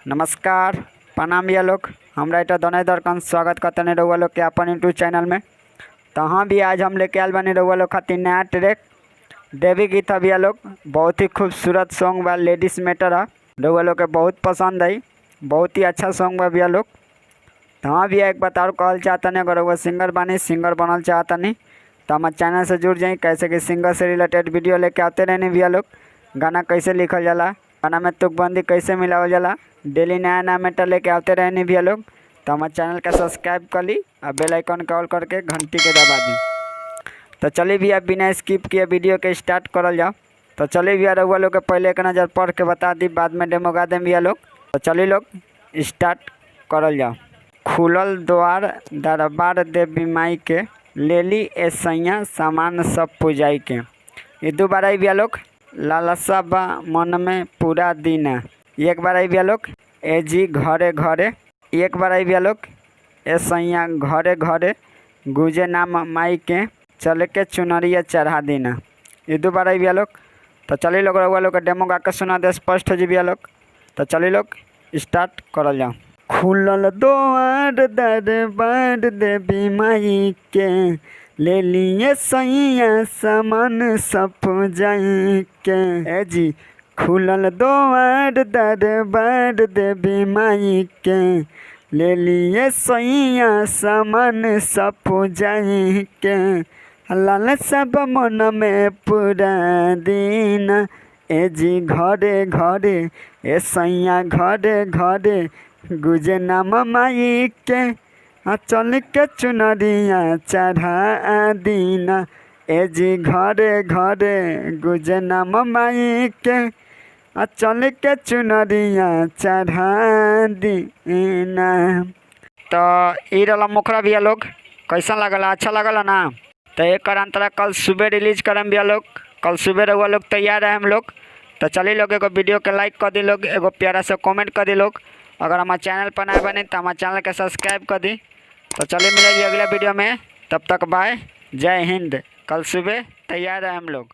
नमस्कार प्रणाम भैया लोग। हम राइटर दोनों दरकन स्वागत करते हैं रउआ लोग के अपन यूट्यूब चैनल में। तो हाँ भी आज हम लेके आयल बनी रउआ लोग खातिर नया ट्रैक देवी गीत है भैया लोग। बहुत ही खूबसूरत सॉन्ग बा, लेडीज मैटर है, रउआ लोग के बहुत पसंद आई। बहुत ही अच्छा सॉन्ग बा भैया लोग। तो हाँ भैया एक बात और कहल चाहता नहीं, अगर वो सिंगर बनी सिंगर बनल चाहता नहीं तो हमारे चैनल से जुड़ जाए, कैसे कि सिंगर से रिलेटेड वीडियो लेके आते रहने भैया लोग। गाना कैसे लिखल जाला, गाना में तुकबंदी कैसे मिलावल जाला, डेली नया नया मैटर लेके आते रहने भैया लोग। तो हमारे चैनल का सब्सक्राइब कर ली और बेल आइकन कॉल करके घंटी के दबा दी। तो चलिए भैया बिना स्किप किए वीडियो के स्टार्ट करल जाओ। तो चलिए भैया रउआ लोग के पहले एक नज़र पढ़ के बता दी, बाद में डेमो गा दें भैया लोग। तो चलिए लोग स्टार्ट करल जाओ। खुलल द्वार दरबार देवी माई के, लेली ऐसैया सामान सब पुजाई के। ये दो बार आई भैया लोग। लालसा बा मन में पूरा दिन, एक बार आई भैया लोग। ए जी घरे घरे, एक बार आई भैया लोग। ऐसैया घरे घरे गुजे नाम माई के, चल के चुनरिया चढ़ा देना। ये दो बार आई भैया लोग। तो चलिए लोग रउआ लोग के डेमो गा के सुना दे स्पष्ट हो जी भैया लोग। तो चलिए लोग स्टार्ट करल जाओ। खुलल द्वार दरबार देवी माई के, ले लिए सैया सामान सब जाई के। ए जी खुलल द्वार दरबार देवी माई के, ले लिए सैया सामान सब जाई के। लाल सब मन में पूरा दिन, ए जी घरे घरे ए सैया घरे घरे गुजे नाम माई के, चल के चुनरिया चढ़ा दीना। ए जी घरे घरे गुजे नाम माई के, चल के चुनरिया चढ़ा दीना। तो ये रहा मुखरा भैया लोग। कैसा लगला, अच्छा लगला ना। तो एक अंतरा कल सुबह रिलीज करम भैया लोग। कल सुबह रहुआ लोग तैयार है हम लोग। तो चलिए लोग एगो वीडियो के लाइक कर दी लोग, एगो प्यारा से कमेंट कर दी लोग। अगर हमारे चैनल पर नए बने तो हमारे चैनल के सब्सक्राइब कर दी। तो चलिए मिलेगी अगले वीडियो में, तब तक बाय, जय हिंद। कल सुबह तैयार है हम लोग।